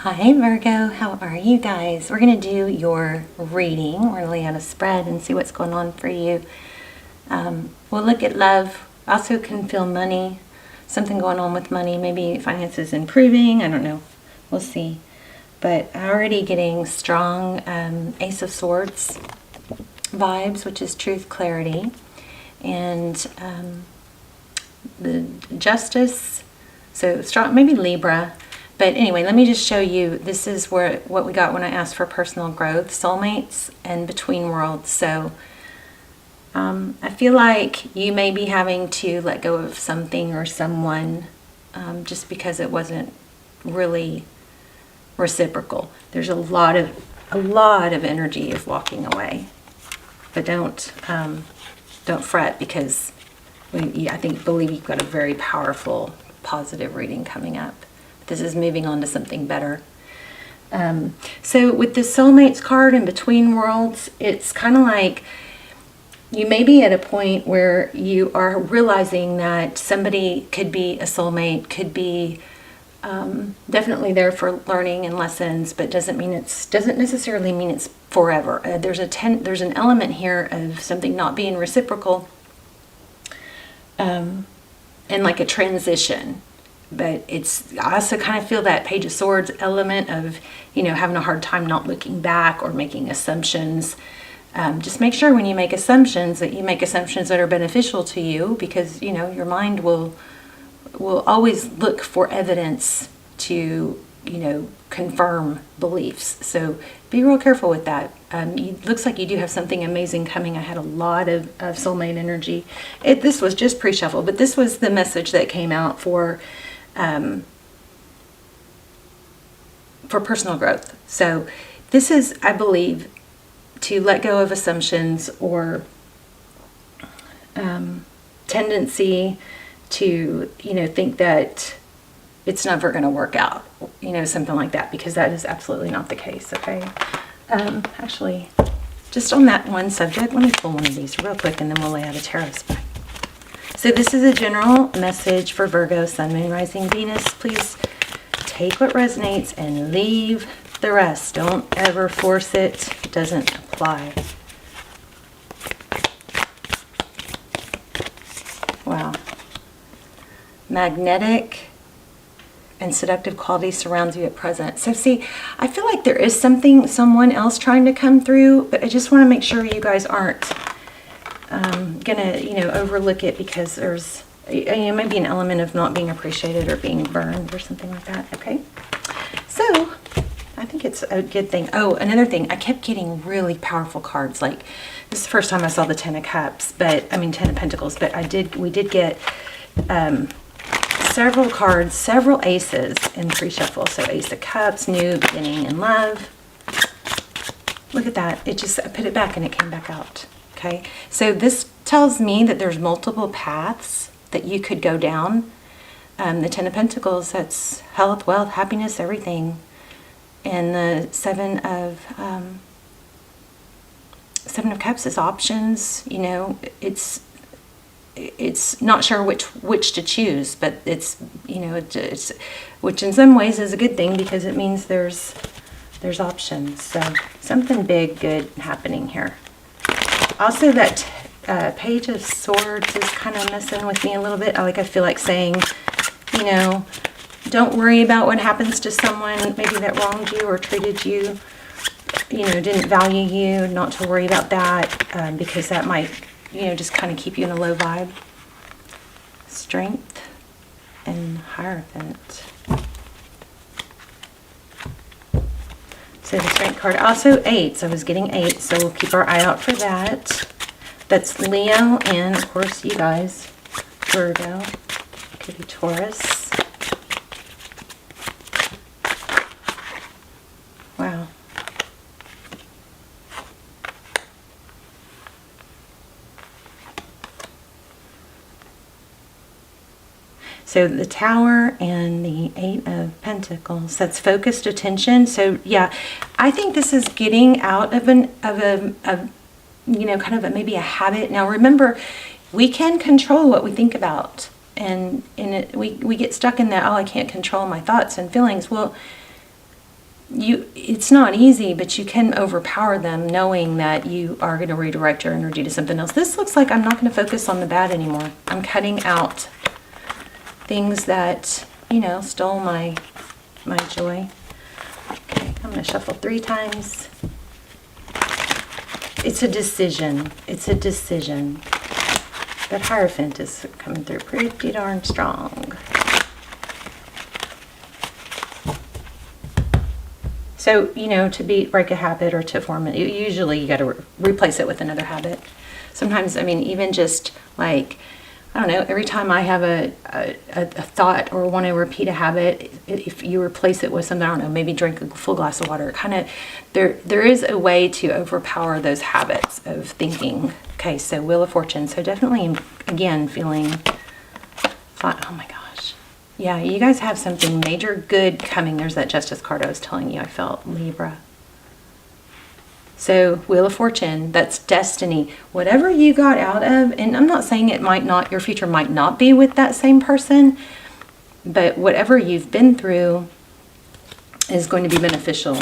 Hi Virgo, how are you guys? We're going to do your reading. We're going to lay out a spread and see what's going on for you. We'll look at love. Also can feel money, something going on with money, maybe finances improving, I don't know. We'll see. But already getting strong Ace of Swords vibes, which is truth, clarity, and the Justice, so strong, maybe Libra. But anyway, let me just show you, this is what we got when I asked for personal growth, soulmates and between worlds. So I feel like you may be having to let go of something or someone just because it wasn't really reciprocal. There's a lot of energy of walking away. But don't fret, because I believe you've got a very powerful, positive reading coming up. This is moving on to something better. So with the soulmates card and between worlds, it's kind of like you may be at a point where you are realizing that somebody could be a soulmate, could be definitely there for learning and lessons, but doesn't necessarily mean it's forever. There's an element here of something not being reciprocal, and like a transition. But I also kind of feel that Page of Swords element of, having a hard time not looking back or making assumptions. Just make sure when you make assumptions that you make assumptions that are beneficial to you, because, your mind will always look for evidence to, confirm beliefs. So be real careful with that. It looks like you do have something amazing coming. I had a lot of soulmate energy. This was just pre-shuffle, but this was the message that came out for personal growth. So this is, I believe, to let go of assumptions or tendency to, think that it's never going to work out, something like that, because that is absolutely not the case, okay? Actually, just on that one subject, let me pull one of these real quick and then we'll lay out a tarot spread. So this is a general message for Virgo, Sun, Moon, Rising, Venus. Please take what resonates and leave the rest. Don't ever force it. It doesn't apply. Wow. Magnetic and seductive quality surrounds you at present. So see, I feel like there is someone else trying to come through, but I just want to make sure you guys aren't gonna, overlook it because there's, maybe an element of not being appreciated or being burned or something like that. Okay. So I think it's a good thing. Oh, another thing, I kept getting really powerful cards. Like, this is the first time I saw the Ten of Cups, Ten of Pentacles, but we did get several cards, several aces in pre-shuffle. So Ace of Cups, new beginning in love. Look at that. I put it back and it came back out. Okay. So this tells me that there's multiple paths that you could go down. The Ten of Pentacles, that's health, wealth, happiness, everything. And the Seven of Cups is options. It's not sure which to choose, but it's which in some ways is a good thing, because it means there's options. So something big, good happening here. Also, that Page of Swords is kind of messing with me a little bit. I feel like saying, don't worry about what happens to someone maybe that wronged you or treated you, didn't value you, not to worry about that, because that might, just kind of keep you in a low vibe. Strength and Hierophant. So the Strength card, also 8s. I was getting 8, so we'll keep our eye out for that. That's Leo, and of course you guys, Virgo, could be Taurus. Wow. So the Tower and the Eight of Pentacles, that's focused attention. So yeah, I think this is getting out of maybe a habit. Now remember, we can control what we think about, we get stuck in that, oh, I can't control my thoughts and feelings. Well, it's not easy, but you can overpower them knowing that you are going to redirect your energy to something else. This looks like I'm not going to focus on the bad anymore. I'm cutting out things that, stole my joy. Okay, I'm going to shuffle 3 times. It's a decision. It's a decision. That Hierophant is coming through pretty darn strong. So, to break a habit or to form it, usually you got to replace it with another habit. Sometimes, even just like, I don't know, every time I have a thought or want to repeat a habit, if you replace it with something, I don't know, maybe drink a full glass of water, there is a way to overpower those habits of thinking. Okay, so Wheel of Fortune. So definitely, again, feeling, oh my gosh. Yeah, you guys have something major good coming. There's that Justice card I was telling you I felt, Libra. So Wheel of Fortune, that's destiny. Whatever you got out of, and I'm not saying your future might not be with that same person, but whatever you've been through is going to be beneficial.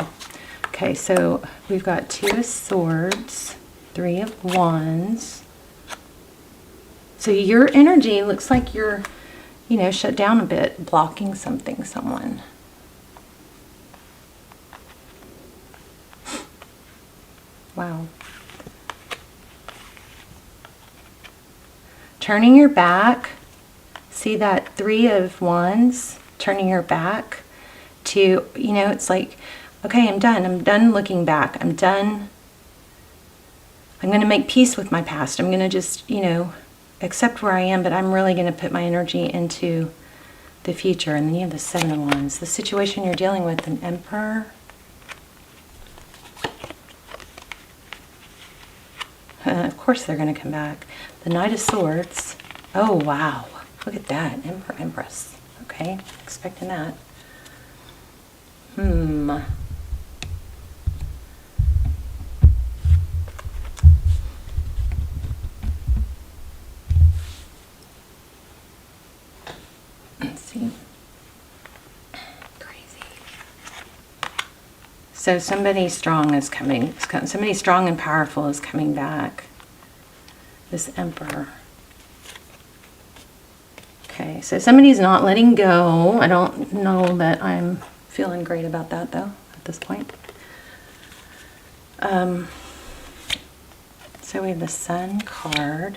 Okay, so we've got 2 of Swords, 3 of Wands. So your energy looks like you're, shut down a bit, blocking something, someone. Wow. Turning your back. See that 3 of Wands, turning your back to, it's like, okay, I'm done. I'm done looking back. I'm done. I'm going to make peace with my past. I'm going to just, accept where I am, but I'm really going to put my energy into the future. And then you have the 7 of Wands. The situation you're dealing with, an Emperor. Of course they're going to come back. The Knight of Swords. Oh, wow. Look at that. Emperor, Empress. Okay, expecting that. Let's see. Crazy. So somebody strong is coming. Somebody strong and powerful is coming back. This Emperor. Okay, so somebody's not letting go. I don't know that I'm feeling great about that, though, at this point. So we have the Sun card.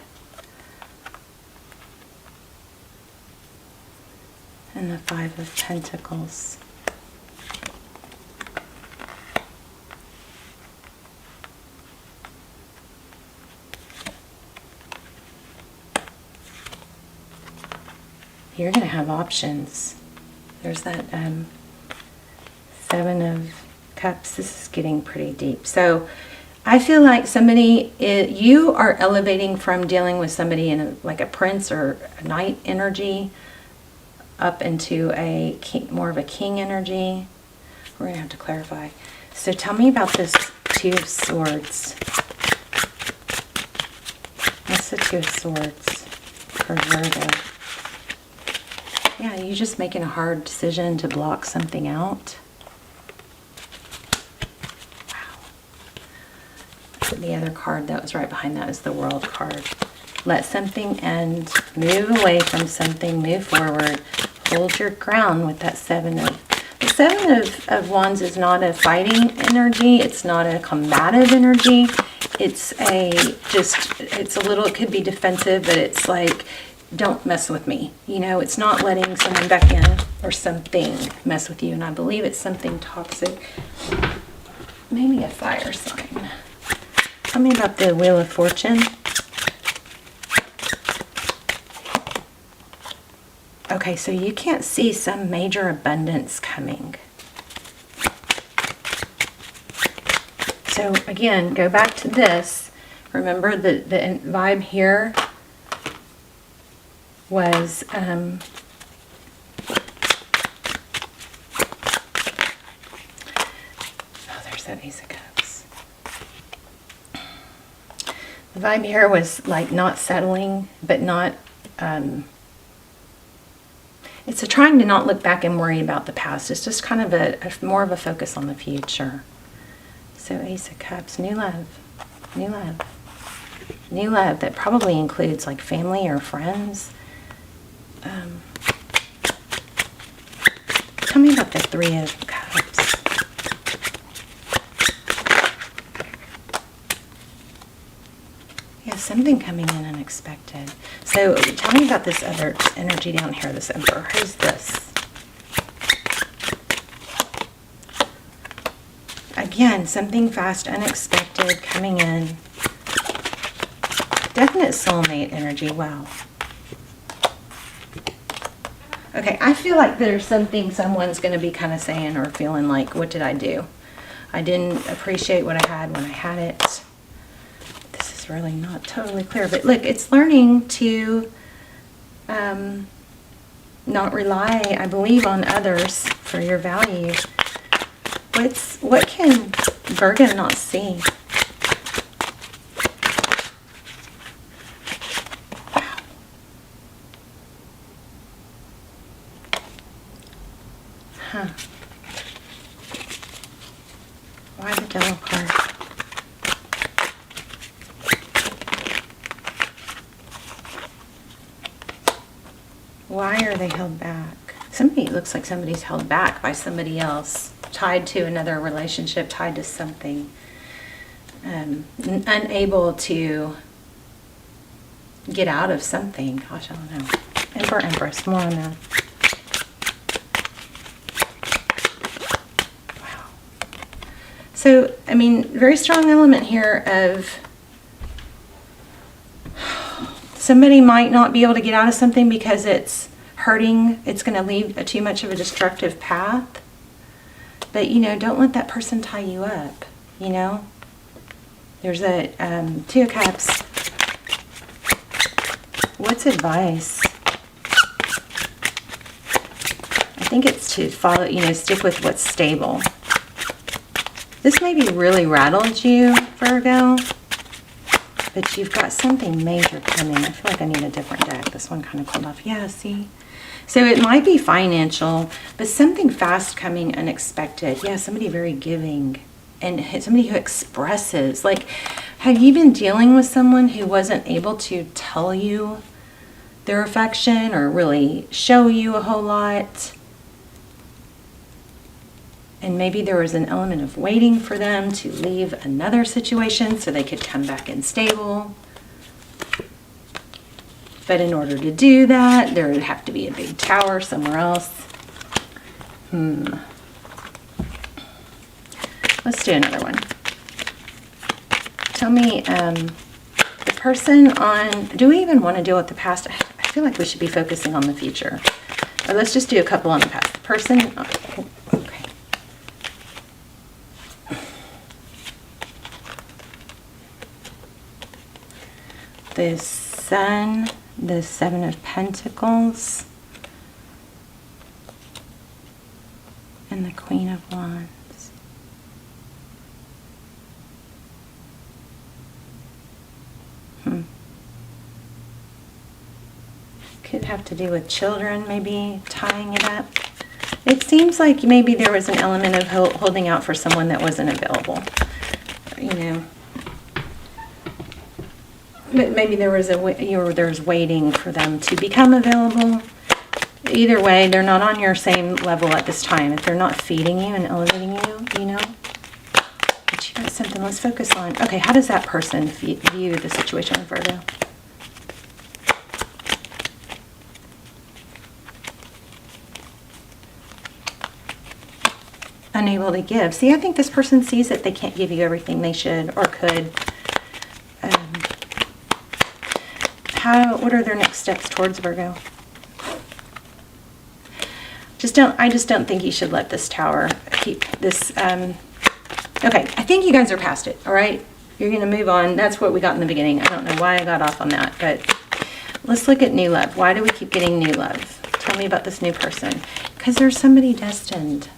And the 5 of Pentacles. You're going to have options. There's that 7 of Cups. This is getting pretty deep. So I feel like you are elevating from dealing with somebody in like a prince or a knight energy up into a more of a king energy. We're going to have to clarify. So tell me about this 2 of Swords. What's the 2 of Swords for Virgo? Yeah, you're just making a hard decision to block something out. Wow. The other card that was right behind that is the World card. Let something end. Move away from something. Move forward. Hold your ground with that 7 of... The 7 of Wands is not a fighting energy. It's not a combative energy. It's it could be defensive, but it's like, don't mess with me. It's not letting someone back in or something mess with you. And I believe it's something toxic. Maybe a fire sign. Tell me about the Wheel of Fortune. Okay, so you can't see some major abundance coming. So again, go back to this. Remember the vibe here was oh, there's that Ace of Cups. The vibe here was like not settling, but not it's So trying to not look back and worry about the past. It's just kind of a more of a focus on the future. So Ace of Cups, new love, new love. New love that probably includes like family or friends. Tell me about the Three of Cups. Yeah, something coming in unexpected. So tell me about this other energy down here, this Emperor. Who's this? Again, something fast, unexpected, coming in. Definite soulmate energy. Wow. Okay, I feel like there's something someone's going to be kind of saying or feeling like, what did I do? I didn't appreciate what I had when I had it. This is really not totally clear, but look, it's learning to not rely, I believe, on others for your value. What can Virgo not see? Huh. Why the Devil card? Why are they held back? Somebody, it looks like somebody's held back by somebody else, tied to another relationship, tied to something, unable to get out of something. Gosh, I don't know. Emperor, Empress, more on that. So, I mean, very strong element here of somebody might not be able to get out of something because it's hurting. It's going to leave too much of a destructive path. But, you know, don't let that person tie you up, you know. There's a Two of Cups. What's advice? I think it's to follow, you know, stick with what's stable. This maybe really rattled you, Virgo, but you've got something major coming. I feel like I need a different deck. This one kind of pulled off. Yeah, see? So it might be financial, but something fast coming, unexpected. Yeah, somebody very giving and somebody who expresses. Like, have you been dealing with someone who wasn't able to tell you their affection or really show you a whole lot? And maybe there was an element of waiting for them to leave another situation so they could come back in stable. But in order to do that, there would have to be a big tower somewhere else. Let's do another one. Tell me, the person on, do we even want to deal with the past? I feel like we should be focusing on the future. Or let's just do a couple on the past. The person, okay. The Sun, the Seven of Pentacles, and the Queen of Wands. Could have to do with children, maybe tying it up. It seems like maybe there was an element of holding out for someone that wasn't available, you know. But maybe there was there's waiting for them to become available. Either way, they're not on your same level at this time. If they're not feeding you and elevating you, you know. But you got something. Let's focus on. Okay, how does that person view the situation with Virgo? Unable to give. See, I think this person sees that they can't give you everything they should or could. What are their next steps towards Virgo? I just don't think you should let this tower keep this. Okay, I think you guys are past it, all right? You're going to move on. That's what we got in the beginning. I don't know why I got off on that, but let's look at new love. Why do we keep getting new love? Tell me about this new person. Because there's somebody destined,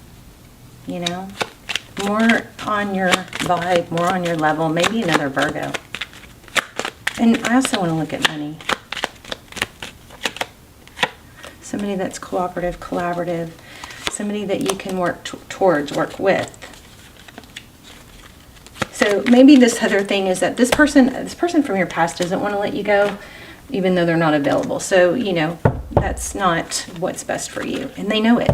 you know? More on your vibe, more on your level, maybe another Virgo. And I also want to look at money. somebody that's cooperative, collaborative, somebody that you can work towards, work with. So maybe this other thing is that this person from your past doesn't want to let you go, even though they're not available. So, you know, that's not what's best for you, and they know it.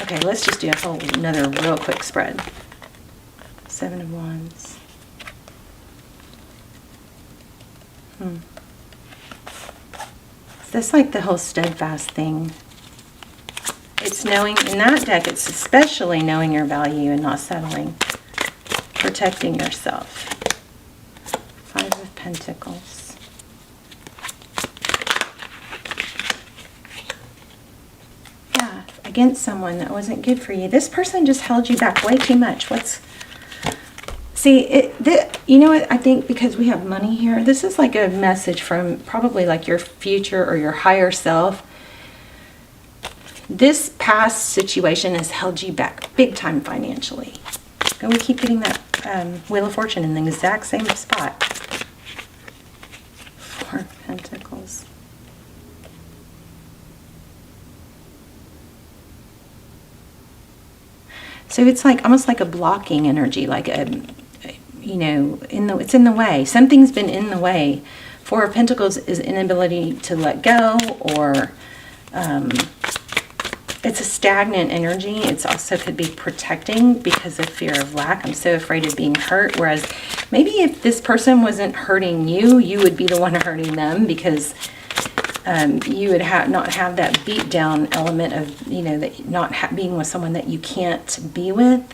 Okay, let's just do another real quick spread. 7 of Wands. That's like the whole steadfast thing. It's knowing, in that deck, it's especially knowing your value and not settling. Protecting yourself. 5 of Pentacles. Yeah, against someone that wasn't good for you. This person just held you back way too much. See, you know what, I think because we have money here, this is like a message from probably like your future or your higher self. This past situation has held you back big time financially. And we keep getting that Wheel of Fortune in the exact same spot. 4 of Pentacles. So it's like almost like a blocking energy, like you know, it's in the way. Something's been in the way. 4 of Pentacles is inability to let go, or it's a stagnant energy. It's also could be protecting because of fear of lack. I'm so afraid of being hurt. Whereas maybe if this person wasn't hurting you, you would be the one hurting them, because you would not have that beat down element of, you know, that not being with someone that you can't be with.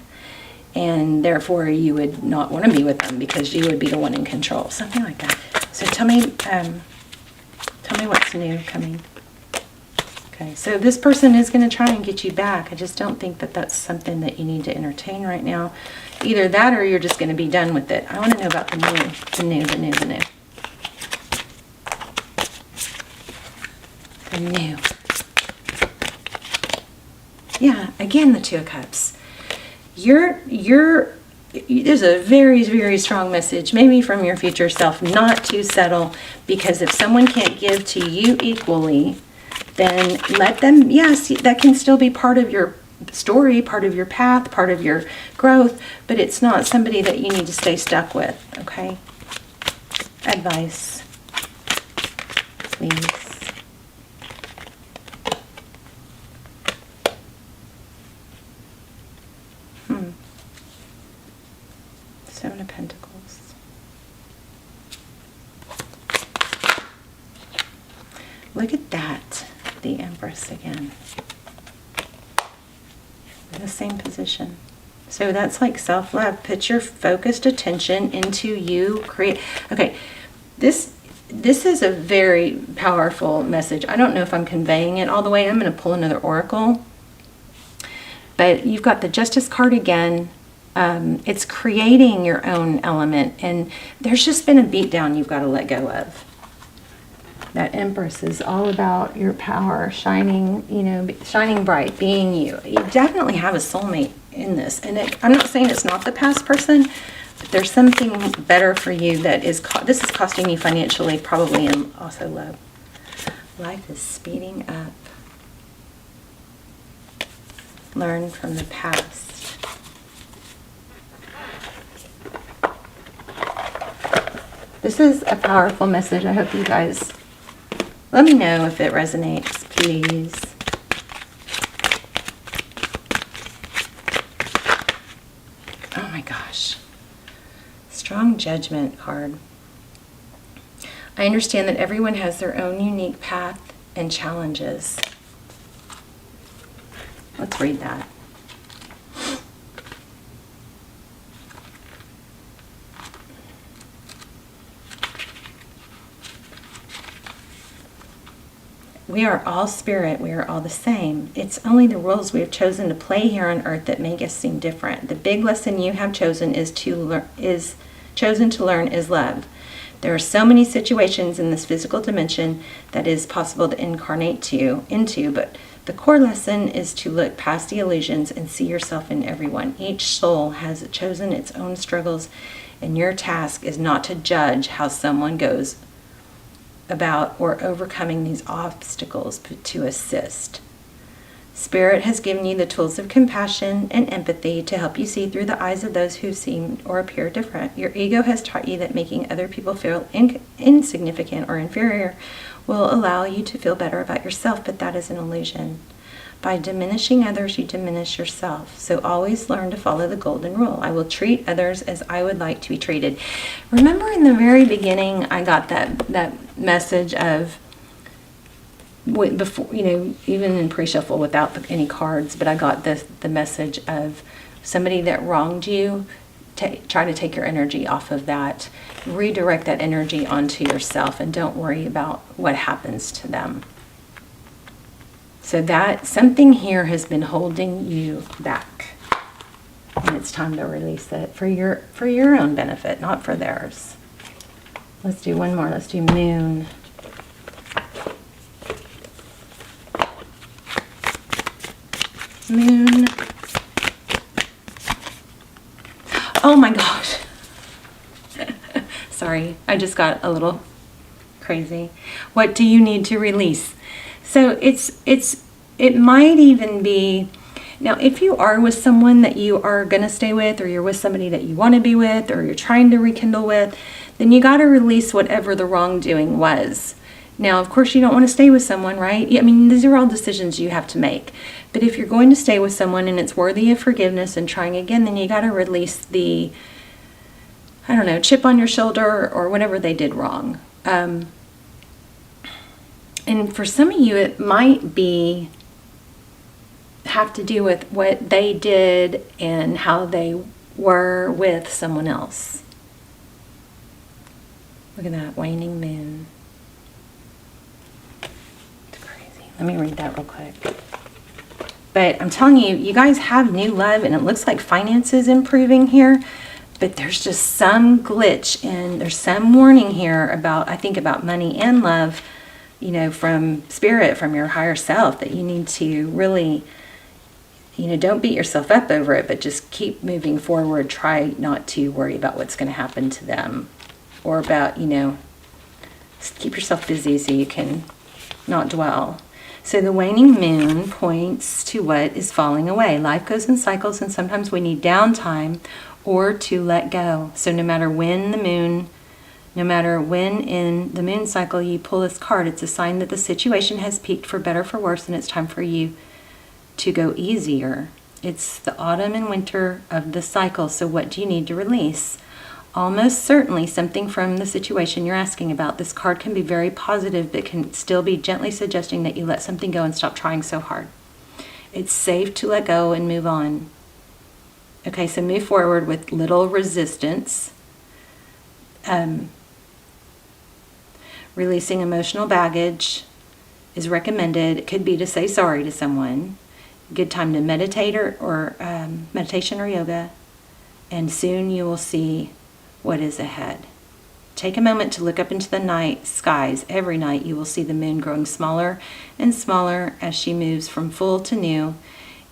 And therefore you would not want to be with them because you would be the one in control. Something like that. So tell me what's new coming. Okay, so this person is going to try and get you back. I just don't think that that's something that you need to entertain right now. Either that or you're just going to be done with it. I want to know about the new. The new. Yeah, again, the 2 of Cups. There's a very, very strong message, maybe from your future self, not to settle, because if someone can't give to you equally, then let them, yes, that can still be part of your story, part of your path, part of your growth, but it's not somebody that you need to stay stuck with, okay? Advice, please. Seven of Pentacles. Look at that. The Empress again. In the same position. So that's like self-love. Put your focused attention into you. Okay, this is a very powerful message. I don't know if I'm conveying it all the way. I'm going to pull another oracle. But you've got the Justice card again. It's creating your own element, and there's just been a beat down you've got to let go of. That Empress is all about your power, shining, you know, shining bright, being you. You definitely have a soulmate in this, and I'm not saying it's not the past person, but there's something better for you that is, this is costing you financially, probably, and also love. Life is speeding up. Learn from the past. This is a powerful message. I hope you guys, let me know if it resonates, please. Oh my gosh. Strong Judgment card. I understand that everyone has their own unique path and challenges. Let's read that. We are all spirit. We are all the same. It's only the rules we have chosen to play here on earth that make us seem different. The big lesson you have chosen chosen to learn is love. There are so many situations in this physical dimension that is possible to incarnate into, but the core lesson is to look past the illusions and see yourself in everyone. Each soul has chosen its own struggles And your task is not to judge how someone goes about or overcoming these obstacles, but to assist. Spirit has given you the tools of compassion and empathy to help you see through the eyes of those who seem or appear different. Your ego has taught you that making other people feel insignificant or inferior will allow you to feel better about yourself, but that is an illusion. By diminishing others, you diminish yourself. So always learn to follow the golden rule. I will treat others as I would like to be treated. Remember in the very beginning, I got that message of, before, even in pre-shuffle without any cards, but I got the message of somebody that wronged you. Try to take your energy off of that. Redirect that energy onto yourself and don't worry about what happens to them. So that something here has been holding you back. And it's time to release it for your own benefit, not for theirs. Let's do one more. Let's do Moon. Moon. Oh my gosh. Sorry, I just got a little crazy. What do you need to release? So it might even be, now if you are with someone that you are going to stay with, or you're with somebody that you want to be with, or you're trying to rekindle with, then you got to release whatever the wrongdoing was. Now, of course, you don't want to stay with someone, right? I mean, these are all decisions you have to make. But if you're going to stay with someone and it's worthy of forgiveness and trying again, then you got to release the, I don't know, chip on your shoulder or whatever they did wrong. And for some of you, it might have to do with what they did and how they were with someone else. Look at that, waning moon. Let me read that real quick. But I'm telling you, you guys have new love, and it looks like finances improving here. But there's just some glitch, and there's some warning here about, I think, about money and love, from spirit, from your higher self, that you need to really, don't beat yourself up over it, but just keep moving forward. Try not to worry about what's going to happen to them, or about, just keep yourself busy so you can not dwell. So the waning moon points to what is falling away. Life goes in cycles, and sometimes we need downtime or to let go. So no matter when in the moon cycle you pull this card, it's a sign that the situation has peaked for better or for worse, and it's time for you to go easier. It's the autumn and winter of the cycle. So what do you need to release? Almost certainly something from the situation you're asking about. This card can be very positive, but can still be gently suggesting that you let something go and stop trying so hard. It's safe to let go and move on. Okay, so move forward with little resistance. Releasing emotional baggage is recommended. It could be to say sorry to someone. Good time to meditate or meditation or yoga. And soon you will see what is ahead. Take a moment to look up into the night skies. Every night you will see the moon growing smaller and smaller as she moves from full to new.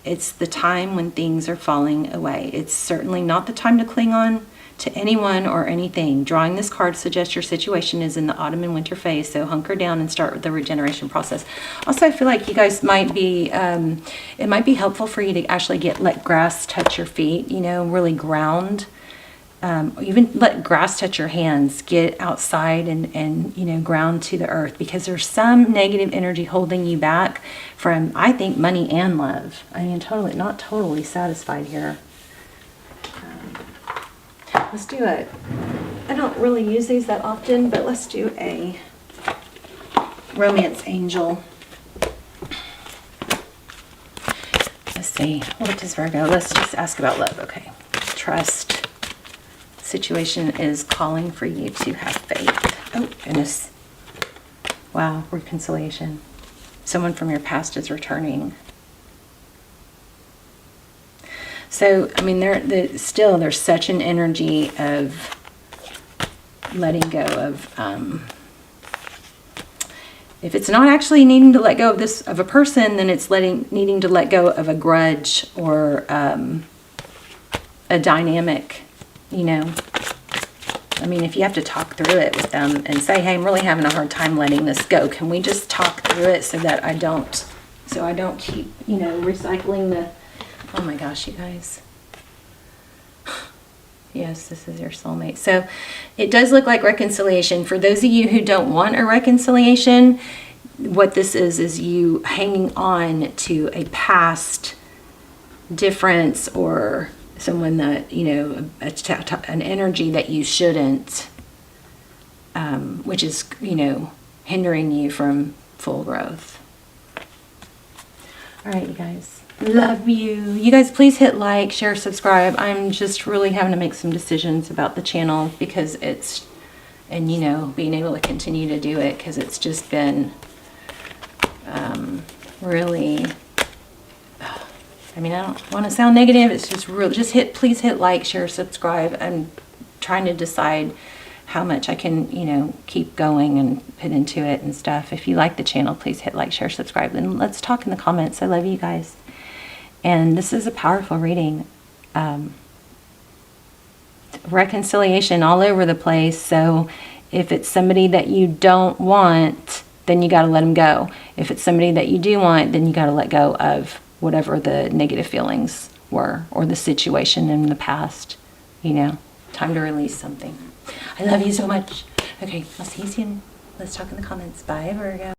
It's the time when things are falling away. It's certainly not the time to cling on to anyone or anything. Drawing this card suggests your situation is in the autumn and winter phase, so hunker down and start with the regeneration process. Also, I feel like you guys might be, it might be helpful for you to actually let grass touch your feet, really ground. Even let grass touch your hands. Get outside and ground to the earth, because there's some negative energy holding you back from, I think, money and love. I mean, not totally satisfied here. Let's do it. I don't really use these that often, but let's do a romance angel. Let's see. What does Virgo? Let's just ask about love. Okay. Trust. Situation is calling for you to have faith. Oh, goodness. Wow, reconciliation. Someone from your past is returning. So, I mean, there's such an energy of letting go of, if it's not actually needing to let go of a person, then it's needing to let go of a grudge or a dynamic, I mean, if you have to talk through it with them and say, hey, I'm really having a hard time letting this go. Can we just talk through it so that I don't keep, you know, recycling the, oh my gosh, you guys. Yes, this is your soulmate. So it does look like reconciliation. For those of you who don't want a reconciliation, what this is you hanging on to a past difference or someone that, you know, an energy that you shouldn't, which is, you know, hindering you from full growth. All right, you guys. Love you. You guys, please hit like, share, subscribe. I'm just really having to make some decisions about the channel because it's, and you know, being able to continue to do it because it's just been really, I mean, I don't want to sound negative. It's just real. Please hit like, share, subscribe. I'm trying to decide how much I can, you know, keep going and put into it and stuff. If you like the channel, please hit like, share, subscribe, and let's talk in the comments. I love you guys. And this is a powerful reading. Reconciliation all over the place. So if it's somebody that you don't want, then you got to let them go. If it's somebody that you do want, then you got to let go of whatever the negative feelings were or the situation in the past. You know, time to release something. I love you so much. Okay, I'll see you soon. Let's talk in the comments. Bye, Virgo.